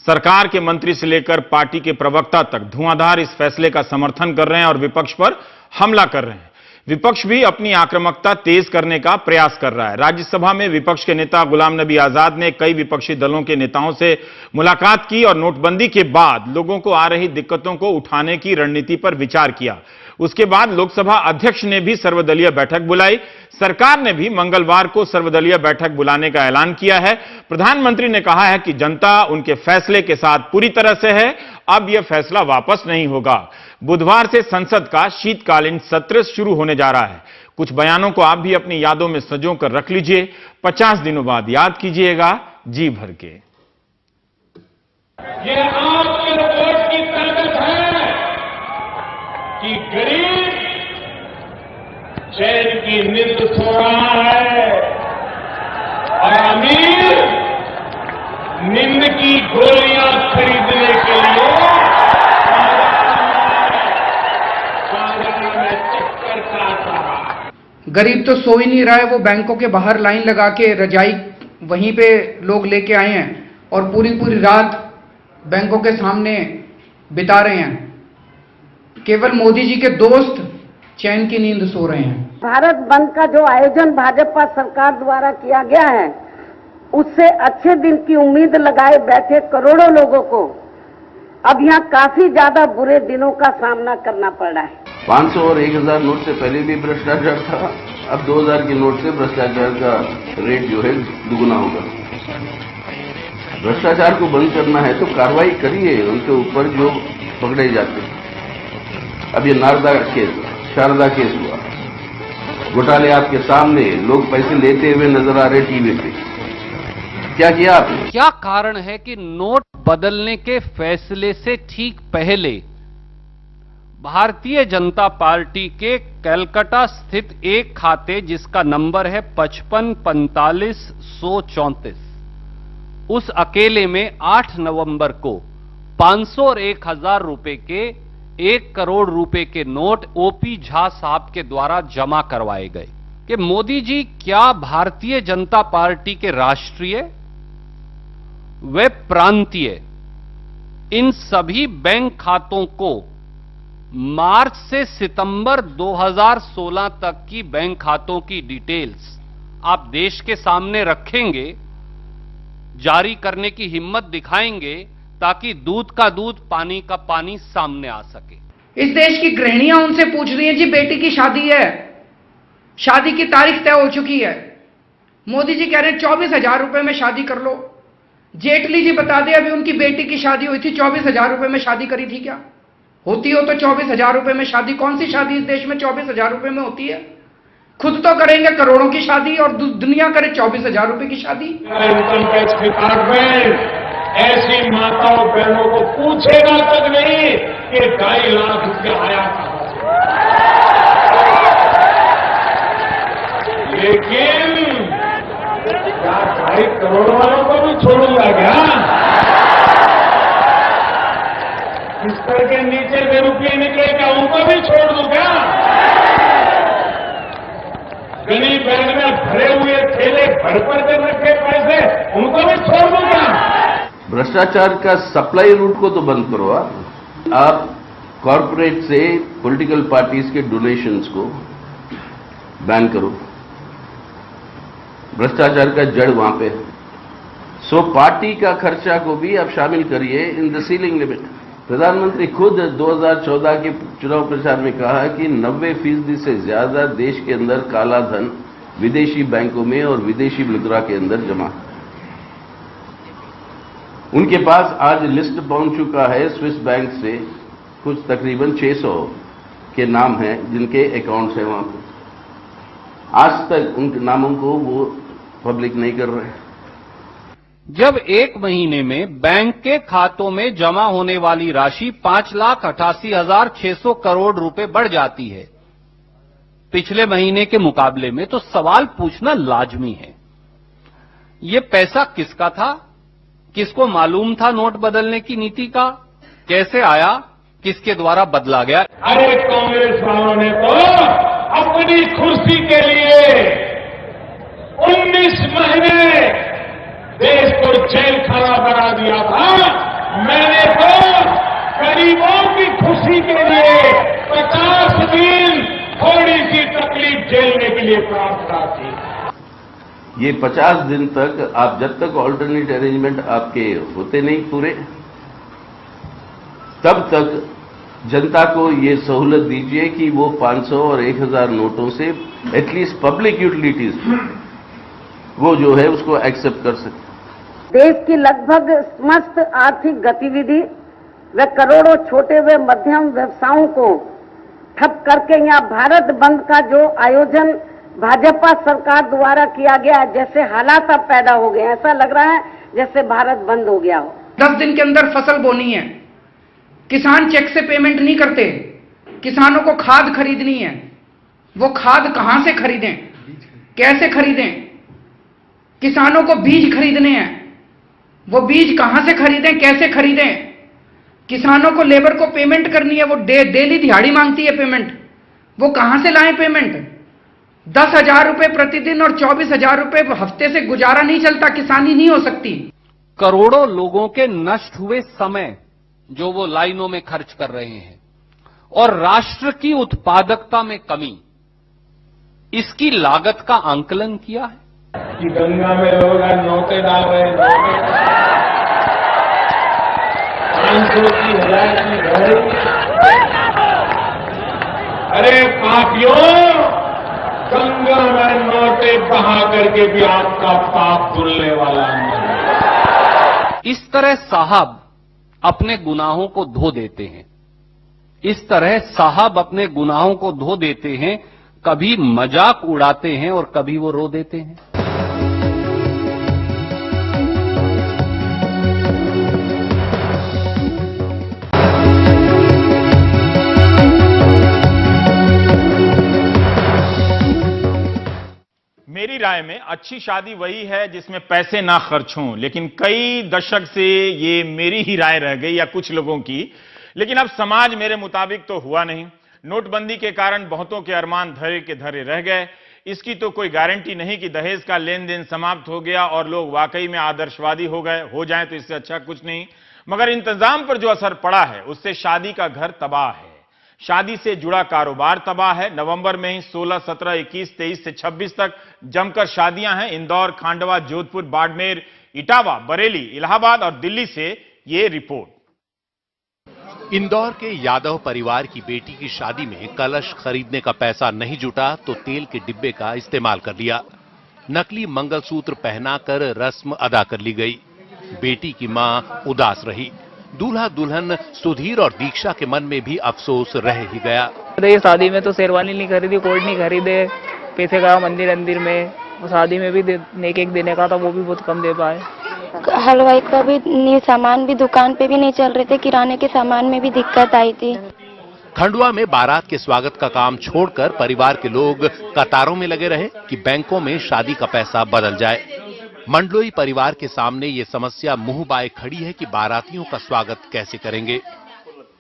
सरकार के मंत्री से लेकर पार्टी के प्रवक्ता तक धुआंधार इस फैसले का समर्थन कर रहे हैं और विपक्ष पर हमला कर रहे हैं। विपक्ष भी अपनी आक्रामकता तेज करने का प्रयास कर रहा है। राज्यसभा में विपक्ष के नेता गुलाम नबी आजाद ने कई विपक्षी दलों के नेताओं से मुलाकात की और नोटबंदी के बाद लोगों को आ रही दिक्कतों को उठाने की रणनीति पर विचार किया। उसके बाद लोकसभा अध्यक्ष ने भी सर्वदलीय बैठक बुलाई। सरकार ने भी मंगलवार को सर्वदलीय बैठक बुलाने का ऐलान किया है। प्रधानमंत्री ने कहा है कि जनता उनके फैसले के साथ पूरी तरह से है, अब यह फैसला वापस नहीं होगा। बुधवार से संसद का शीतकालीन सत्र शुरू होने जा रहा है। कुछ बयानों को आप भी अपनी यादों में संजो कर रख लीजिए, 50 दिनों बाद याद कीजिएगा जी भर के। ये आपके वोट की ताकत है कि गरीब चैन की नींद सो रहा है और अमीर नींद की गोलियां खरीदने के लिए बाजार में चक्कर काट रहा है। गरीब तो सो ही नहीं रहा है, वो बैंकों के बाहर लाइन लगा के रजाई वहीं पे लोग लेके आए हैं और पूरी पूरी रात बैंकों के सामने बिता रहे हैं। केवल मोदी जी के दोस्त चैन की नींद सो रहे हैं। भारत बंद का जो आयोजन भाजपा सरकार द्वारा किया गया है, उससे अच्छे दिन की उम्मीद लगाए बैठे करोड़ों लोगों को अब यहाँ काफी ज्यादा बुरे दिनों का सामना करना पड़ रहा है। 500 और 1000 नोट से पहले भी भ्रष्टाचार था, अब 2000 के नोट से भ्रष्टाचार का रेट जो है दुगुना होगा। भ्रष्टाचार को बंद करना है तो कार्रवाई करिए उनके ऊपर जो पकड़े जाते हैं। अब ये नारदा केस, शारदा केस हुआ, घोटाले आपके सामने, लोग पैसे लेते हुए नजर आ रहे टीवी पे। क्या किया आपने? क्या कारण है कि नोट बदलने के फैसले से ठीक पहले भारतीय जनता पार्टी के कलकत्ता स्थित एक खाते जिसका नंबर है 554534, उस अकेले में 8 नवंबर को 500 और 1000 रुपए के 1 करोड़ रुपए के नोट ओपी झा साहब के द्वारा जमा करवाए गए। कि मोदी जी क्या भारतीय जनता पार्टी के राष्ट्रीय व प्रांतीय इन सभी बैंक खातों को मार्च से सितंबर 2016 तक की बैंक खातों की डिटेल्स आप देश के सामने रखेंगे, जारी करने की हिम्मत दिखाएंगे ताकि दूध का दूध, पानी का पानी सामने आ सके। इस देश की गृहिणियां उनसे पूछ रही हैं, जी बेटी की शादी है, शादी की तारीख तय हो चुकी है। मोदी जी कह रहे हैं 24,000 रुपए में शादी कर लो। जेटली जी बता दें, अभी उनकी बेटी की शादी हुई थी, 24,000 रुपए में शादी करी थी क्या? होती हो तो 24,000 रुपए में शादी, कौन सी शादी इस देश में 24,000 रुपए में होती है? खुद तो करेंगे करोड़ों की शादी और दुनिया करे 24,000 रुपए की शादी। इनकम टैक्स डिपार्टमेंट ऐसी माताओं बहनों को पूछेगा तक नहीं कि 2.5 लाख रुपया आया कहां से। लेकिन क्या 2.5 करोड़ वालों को भी छोड़ूंगा क्या? बिस्तर के नीचे से रुपये निकले क्या उनको भी छोड़ दूं क्या? गरीब बैग में भरे हुए थैले भर भर के रखे पैसे उनको भी छोड़ दूं क्या? भ्रष्टाचार का सप्लाई रूट को तो बंद करो। आप कॉरपोरेट से पॉलिटिकल पार्टीज के डोनेशंस को बैन करो। भ्रष्टाचार का जड़ वहां पे है। सो पार्टी का खर्चा को भी आप शामिल करिए इन द सीलिंग लिमिट। प्रधानमंत्री खुद 2014 के चुनाव प्रचार में कहा कि 90% से ज्यादा देश के अंदर काला धन विदेशी बैंकों में और विदेशी मुद्रा के अंदर जमा है। उनके पास आज लिस्ट पहुंच चुका है स्विस बैंक से कुछ तकरीबन 600 के नाम हैं जिनके अकाउंट्स हैं वहां पर। आज तक उन नामों को वो पब्लिक नहीं कर रहे हैं। जब एक महीने में बैंक के खातों में जमा होने वाली राशि 5,88,600 करोड़ रुपए बढ़ जाती है पिछले महीने के मुकाबले में, तो सवाल पूछना लाजमी है, ये पैसा किसका था? किसको मालूम था नोट बदलने की नीति का? कैसे आया? किसके द्वारा बदला गया? अरे कांग्रेस वालों ने तो अपनी कुर्सी के लिए 19 महीने देश को जेल खाना बना दिया था। मैंने तो गरीबों की खुशी के लिए 50 दिन थोड़ी सी तकलीफ झेलने के लिए प्रार्थना की। ये 50 दिन तक आप जब तक ऑल्टरनेट अरेंजमेंट आपके होते नहीं पूरे, तब तक जनता को ये सहूलत दीजिए कि वो 500 और 1000 नोटों से एटलीस्ट पब्लिक यूटिलिटीज वो जो है उसको एक्सेप्ट कर सके। देश की लगभग समस्त आर्थिक गतिविधि व करोड़ों छोटे व मध्यम व्यवसायों को ठप करके यहाँ भारत बंद का जो आयोजन भाजपा सरकार द्वारा किया गया, जैसे हालात अब पैदा हो गए, ऐसा लग रहा है जैसे भारत बंद हो गया हो। 10 दिन के अंदर फसल बोनी है, किसान चेक से पेमेंट नहीं करते, किसानों को खाद खरीदनी है, वो खाद कहां से खरीदें, कैसे खरीदें? किसानों को बीज खरीदने हैं, वो बीज कहां से खरीदें, कैसे खरीदें? किसानों को लेबर को पेमेंट करनी है, वो डेली दिहाड़ी मांगती है पेमेंट, वो कहां से लाएं पेमेंट? 10,000 रुपए प्रतिदिन और 24,000 रुपए हफ्ते से गुजारा नहीं चलता, किसानी नहीं हो सकती। करोड़ों लोगों के नष्ट हुए समय जो वो लाइनों में खर्च कर रहे हैं और राष्ट्र की उत्पादकता में कमी, इसकी लागत का आंकलन किया है कि गंगा में लोग नोटे डाल रहे हैं, 500 की 1000 की घड़ी। अरे पापियों, गंगा में नोटे बहा करके भी आपका पाप धुलने वाला नहीं। इस तरह साहब अपने गुनाहों को धो देते हैं, इस तरह साहब अपने गुनाहों को धो देते हैं, कभी मजाक उड़ाते हैं और कभी वो रो देते हैं। मेरी राय में अच्छी शादी वही है जिसमें पैसे ना खर्च हों, लेकिन कई दशक से ये मेरी ही राय रह गई या कुछ लोगों की। लेकिन अब समाज मेरे मुताबिक तो हुआ नहीं। नोटबंदी के कारण बहुतों के अरमान धरे के धरे रह गए। इसकी तो कोई गारंटी नहीं कि दहेज का लेन देन समाप्त हो गया और लोग वाकई में आदर्शवादी हो गए, हो जाए तो इससे अच्छा कुछ नहीं। मगर इंतजाम पर जो असर पड़ा है उससे शादी का घर तबाह है, शादी से जुड़ा कारोबार तबाह है। नवंबर में ही 16, 17, 21, 23 से 26 तक जमकर शादियां हैं। इंदौर, खांडवा, जोधपुर, बाड़मेर, इटावा, बरेली, इलाहाबाद और दिल्ली से ये रिपोर्ट। इंदौर के यादव परिवार की बेटी की शादी में कलश खरीदने का पैसा नहीं जुटा तो तेल के डिब्बे का इस्तेमाल कर लिया। नकली मंगलसूत्र पहनाकर रस्म अदा कर ली गई। बेटी की मां उदास रही। दूल्हा दुल्हन सुधीर और दीक्षा के मन में भी अफसोस रह ही गया। ये शादी में तो शेरवानी नहीं खरीदी, कोट नहीं खरीदे, पैसे का मंदिर में, शादी में भी एक देने का था, वो भी बहुत कम दे पाए। हलवाई का भी नहीं, सामान भी दुकान पे भी नहीं चल रहे थे, किराने के सामान में भी दिक्कत आई थी। खंडवा में बारात के स्वागत का काम छोड़कर परिवार के लोग कतारों में लगे रहे कि बैंकों में शादी का पैसा बदल जाए। मंडलोई परिवार के सामने ये समस्या मुंह बाए खड़ी है कि बारातियों का स्वागत कैसे करेंगे।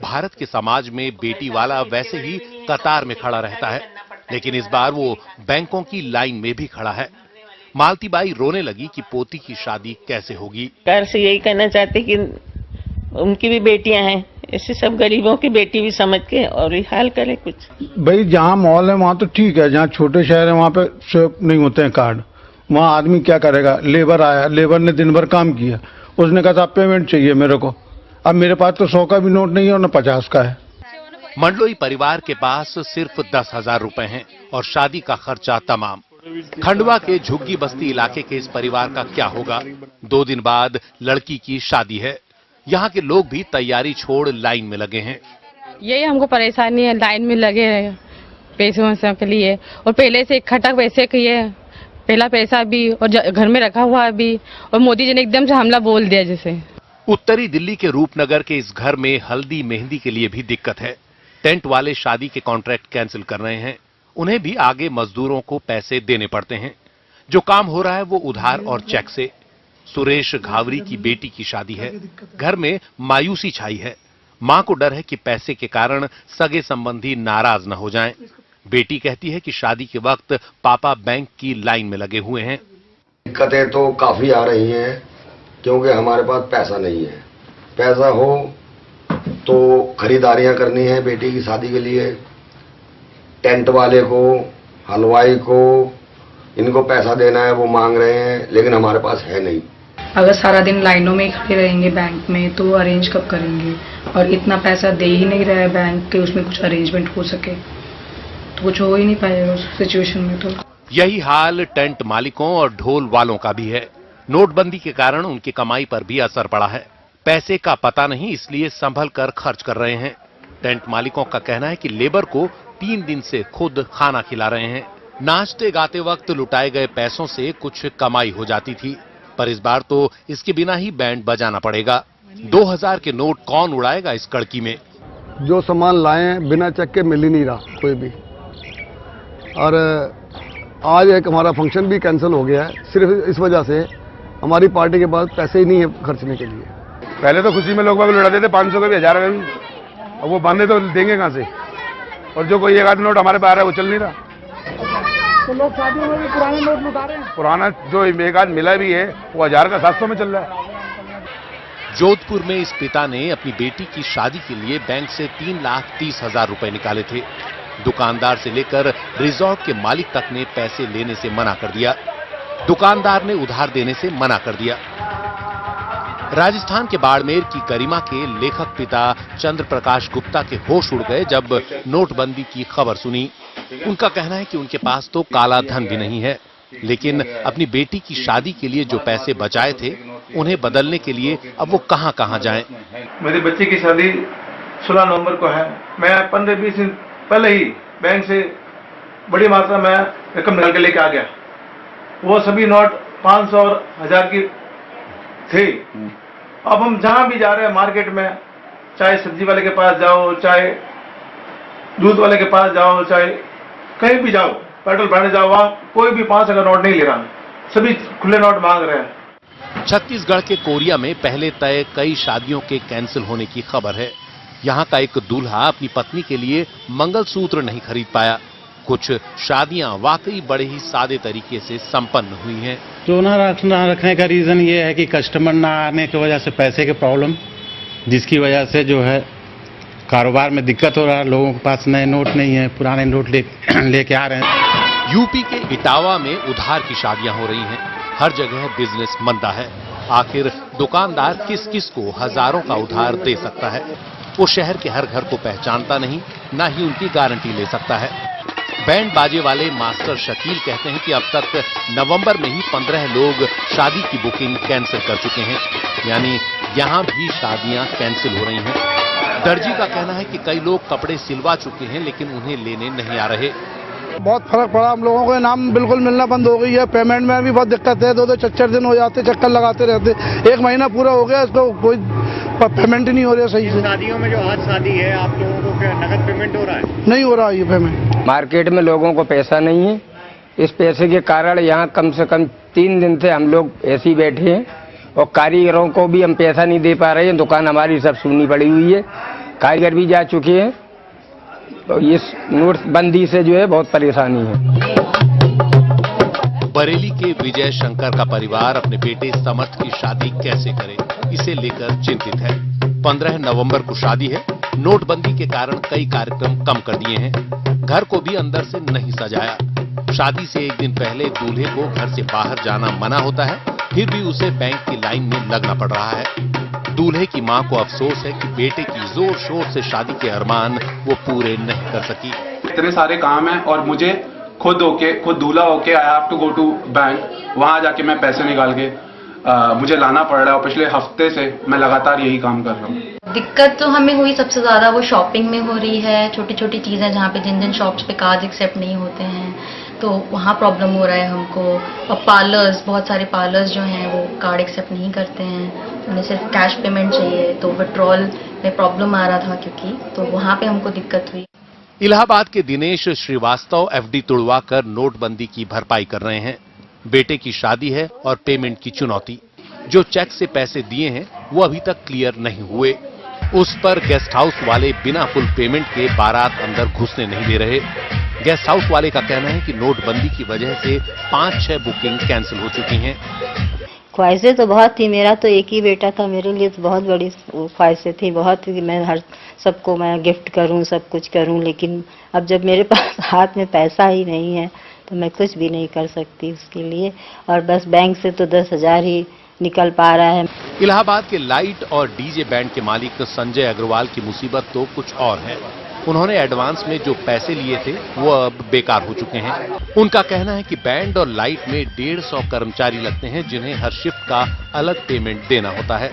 भारत के समाज में बेटी वाला वैसे ही कतार में खड़ा रहता है, लेकिन इस बार वो बैंकों की लाइन में भी खड़ा है। मालतीबाई रोने लगी कि पोती की शादी कैसे होगी। सरकार से यही कहना चाहते कि उनकी भी बेटियां हैं, ऐसे सब गरीबों की बेटी भी समझ के और हाल करे कुछ। भाई जहाँ मॉल है वहाँ तो ठीक है, जहाँ छोटे शहर है वहाँ पे स्वेप नहीं होते हैं कार्ड, वहाँ आदमी क्या करेगा। लेबर आया, लेबर ने दिन भर काम किया, उसने कहा था पेमेंट चाहिए मेरे को, अब मेरे पास तो 100 का भी नोट नहीं है और न 50 का है। मंडलोई परिवार के पास सिर्फ 10,000 रुपए हैं और शादी का खर्चा तमाम। खंडवा के झुग्गी बस्ती इलाके के इस परिवार का क्या होगा? 2 दिन बाद लड़की की शादी है। यहाँ के लोग भी तैयारी छोड़ लाइन में लगे हैं। यही हमको परेशानी है, लाइन में लगे हैं पैसों के लिए, और पहले से इकट्ठा पैसे किए, पहला पैसा भी और घर में रखा हुआ है भी, और मोदी जी ने एकदम से हमला बोल दिया जैसे। उत्तरी दिल्ली के रूपनगर के इस घर में हल्दी मेहंदी के लिए भी दिक्कत है। टेंट वाले शादी के कॉन्ट्रैक्ट कैंसिल कर रहे हैं। उन्हें भी आगे मजदूरों को पैसे देने पड़ते हैं। जो काम हो रहा है वो उधार और चेक से। सुरेश घावरी की बेटी की शादी है। घर में मायूसी छाई है। मां को डर है कि पैसे के कारण सगे संबंधी नाराज न हो जाएं। बेटी कहती है कि शादी के वक्त पापा बैंक की लाइन में लगे हुए हैं। दिक्कतें तो काफी आ रही हैं क्योंकि हमारे पास पैसा नहीं है। पैसा हो तो खरीदारियां करनी है बेटी की शादी के लिए, टेंट वाले को, हलवाई को, इनको पैसा देना है, वो मांग रहे हैं, लेकिन हमारे पास है नहीं। अगर सारा दिन लाइनों में खड़े रहेंगे बैंक में तो अरेंज कब करेंगे? और इतना पैसा दे ही नहीं रहा है बैंक के, उसमें कुछ अरेंजमेंट हो सके तो कुछ हो ही नहीं पाएगा उस सिचुएशन में। तो यही हाल टेंट मालिकों और ढोल वालों का भी है। नोटबंदी के कारण उनकी कमाई पर भी असर पड़ा है। पैसे का पता नहीं, इसलिए संभल कर खर्च कर रहे हैं। टेंट मालिकों का कहना है कि लेबर को 3 दिन से खुद खाना खिला रहे हैं। नाचते गाते वक्त लुटाए गए पैसों से कुछ कमाई हो जाती थी, पर इस बार तो इसके बिना ही बैंड बजाना पड़ेगा। 2000 के नोट कौन उड़ाएगा इस कड़की में? जो सामान लाए हैं बिना चेक के मिल ही नहीं रहा कोई भी। और आज एक हमारा फंक्शन भी कैंसिल हो गया है सिर्फ इस वजह से, हमारी पार्टी के पास पैसे ही नहीं है खर्चने के लिए। पहले तो खुशी में लोग बाग लुटाते थे 500 का भी, 1000 का भी, और वो बांधे तो देंगे कहाँ से? और जो कोई एक आध नोट हमारे पास आ रहा है वो चल नहीं रहा। तो लोग शादियों में भी पुराने नोट लुटा रहे हैं। पुराना जो एक आध मिला भी है वो 1000 का 700 में चल रहा है। जोधपुर में इस पिता ने अपनी बेटी की शादी के लिए बैंक से 3,30,000 रुपए निकाले थे। दुकानदार से लेकर रिजॉर्ट के मालिक तक ने पैसे लेने से मना कर दिया। दुकानदार ने उधार देने से मना कर दिया। राजस्थान के बाड़मेर की गरिमा के लेखक पिता चंद्र प्रकाश गुप्ता के होश उड़ गए जब नोटबंदी की खबर सुनी। उनका कहना है कि उनके पास तो काला धन भी नहीं है, लेकिन अपनी बेटी की शादी के लिए जो पैसे बचाए थे उन्हें बदलने के लिए अब वो कहां कहां जाएं। मेरी बच्ची की शादी 16 नवंबर को है। मैं 15-20 दिन पहले ही बैंक से बड़ी मात्रा में रकम निकाल के लेके आ गया। वो सभी नोट 500 और 1000 की थे। अब हम जहां भी जा रहे हैं मार्केट में, चाहे सब्जी वाले के पास जाओ, चाहे दूध वाले के पास जाओ, चाहे कहीं भी जाओ, पेट्रोल भरने जाओ, वहां कोई भी 5 का नोट नहीं ले रहा, सभी खुले नोट मांग रहे हैं। छत्तीसगढ़ के कोरिया में पहले तय कई शादियों के कैंसिल होने की खबर है। यहाँ का एक दूल्हा अपनी पत्नी के लिए मंगलसूत्र नहीं खरीद पाया। कुछ शादियां वाकई बड़े ही सादे तरीके से संपन्न हुई हैं। जो ना रखने का रीजन ये है कि कस्टमर ना आने की वजह से पैसे के प्रॉब्लम, जिसकी वजह से जो है कारोबार में दिक्कत हो रहा है। लोगों के पास नए नोट नहीं है, पुराने नोट लेके आ रहे हैं। यूपी के इटावा में उधार की शादियां हो रही हैं। हर जगह बिजनेस मंदा है। आखिर दुकानदार किस किस को हजारों का उधार दे सकता है? वो शहर के हर घर को पहचानता नहीं, ना ही उनकी गारंटी ले सकता है। बैंड बाजे वाले मास्टर शकील कहते हैं कि अब तक नवंबर में ही 15 लोग शादी की बुकिंग कैंसिल कर चुके हैं। यानी यहां भी शादियां कैंसिल हो रही हैं। दर्जी का कहना है कि कई लोग कपड़े सिलवा चुके हैं लेकिन उन्हें लेने नहीं आ रहे। बहुत फर्क पड़ा हम लोगों को। नाम बिल्कुल मिलना बंद हो गई है। पेमेंट में भी बहुत दिक्कत है। 2-2 4-4 दिन हो जाते, चक्कर लगाते रहते। 1 महीना पूरा हो गया, इसको कोई पेमेंट ही नहीं हो रहा सही से। शादियों में जो आज शादी है, आप लोगों को क्या नगद पेमेंट हो रहा है? नहीं हो रहा है ये पेमेंट। मार्केट में लोगों को पैसा नहीं है। इस पैसे के कारण यहाँ कम से कम 3 दिन से हम लोग ऐसे ही बैठे हैं और कारीगरों को भी हम पैसा नहीं दे पा रहे हैं। दुकान हमारी सब सूनी पड़ी हुई है, कारीगर भी जा चुके हैं। तो इस नोटबंदी से जो है बहुत परेशानी है। बरेली के विजय शंकर का परिवार अपने बेटे समर्थ की शादी कैसे करे, इसे लेकर चिंतित है। 15 नवंबर को शादी है। नोटबंदी के कारण कई कार्यक्रम कम कर दिए हैं। घर को भी अंदर से नहीं सजाया। शादी से 1 दिन पहले दूल्हे को घर से बाहर जाना मना होता है, फिर भी उसे बैंक की लाइन में लगना पड़ रहा है। दूल्हे की मां को अफसोस है कि बेटे की जोर शोर से शादी के अरमान वो पूरे नहीं कर सकी। इतने सारे काम हैं और मुझे खुद दूल्हा होके I have to go to bank, वहां जाके मैं पैसे निकाल के मुझे लाना पड़ रहा है और पिछले हफ्ते से मैं लगातार यही काम कर रहा हूँ। दिक्कत तो हमें हुई सबसे ज्यादा वो शॉपिंग में हो रही है। छोटी छोटी चीजें जहाँ पे जिन शॉप्स पे कार्ड एक्सेप्ट नहीं होते हैं तो वहाँ प्रॉब्लम हो रहा है हमको। और पार्लर्स, बहुत सारे पार्लर्स जो हैं वो कार्ड एक्सेप्ट नहीं करते हैं, उन्हें सिर्फ कैश पेमेंट चाहिए, तो विड्रॉल में प्रॉब्लम आ रहा था क्योंकि, तो वहाँ पे हमको दिक्कत हुई। इलाहाबाद के दिनेश श्रीवास्तव एफडी तुड़वाकर नोटबंदी की भरपाई कर रहे हैं। बेटे की शादी है और पेमेंट की चुनौती। जो चेक से पैसे दिए हैं वो अभी तक क्लियर नहीं हुए। उस पर गेस्ट हाउस वाले बिना फुल पेमेंट के बारात अंदर घुसने नहीं दे रहे। गेस्ट हाउस वाले का कहना है कि नोटबंदी की वजह से 5-6 बुकिंग कैंसिल हो चुकी हैं। ख्वाहिशें तो बहुत थी, मेरा तो एक ही बेटा था, मेरे लिए तो बहुत बड़ी ख्वाहिशें थी, बहुत कि मैं हर सबको मैं गिफ्ट करूं, सब कुछ करूं, लेकिन अब जब मेरे पास हाथ में पैसा ही नहीं है तो मैं कुछ भी नहीं कर सकती उसके लिए। और बस बैंक से तो 10,000 ही निकल पा रहा है। इलाहाबाद के लाइट और डीजे बैंड के मालिक संजय अग्रवाल की मुसीबत तो कुछ और है। उन्होंने एडवांस में जो पैसे लिए थे वो अब बेकार हो चुके हैं। उनका कहना है कि बैंड और लाइट में 150 कर्मचारी लगते हैं जिन्हें हर शिफ्ट का अलग पेमेंट देना होता है।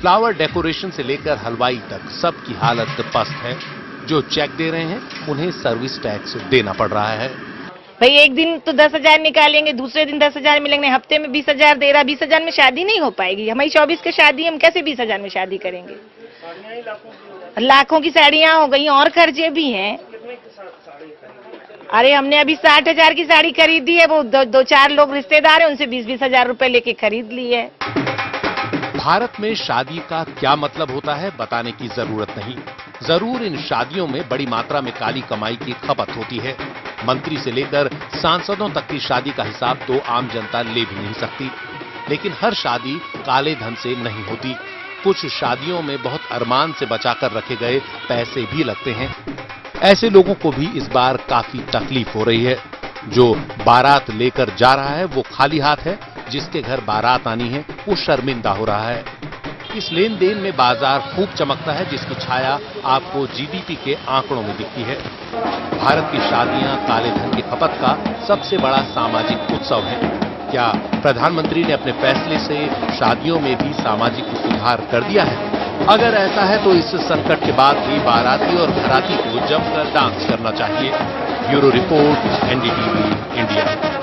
फ्लावर डेकोरेशन से लेकर हलवाई तक सबकी हालत पस्त है। जो चेक दे रहे हैं उन्हें सर्विस टैक्स देना पड़ रहा है। भाई एक दिन तो 10,000 निकालेंगे, दूसरे दिन 10,000 मिलेंगे, हफ्ते में 20,000 दे रहा, 20,000 में शादी नहीं हो पाएगी। हमारी 24 की शादी, हम कैसे 20,000 में शादी करेंगे? लाखों की साड़ियां हो गई और खर्चे भी हैं। अरे हमने अभी 60,000 की साड़ी खरीदी है, वो दो चार लोग रिश्तेदार हैं, उनसे 20-20 हजार रुपए लेके खरीद ली है। भारत में शादी का क्या मतलब होता है बताने की जरूरत नहीं। जरूर इन शादियों में बड़ी मात्रा में काली कमाई की खपत होती है। मंत्री से लेकर सांसदों तक की शादी का हिसाब तो आम जनता ले भी नहीं सकती। लेकिन हर शादी काले धन से नहीं होती। कुछ शादियों में बहुत अरमान से बचाकर रखे गए पैसे भी लगते हैं। ऐसे लोगों को भी इस बार काफी तकलीफ हो रही है। जो बारात लेकर जा रहा है वो खाली हाथ है, जिसके घर बारात आनी है वो शर्मिंदा हो रहा है। इस लेन देन में बाजार खूब चमकता है, जिसकी छाया आपको जीडीपी के आंकड़ों में दिखती है। भारत की शादियां काले धन की खपत का सबसे बड़ा सामाजिक उत्सव है। क्या प्रधानमंत्री ने अपने फैसले से शादियों में भी सामाजिक सुधार कर दिया है? अगर ऐसा है तो इस संकट के बाद भी बाराती और घराती को जमकर डांस करना चाहिए। Bureau report, NDTV India.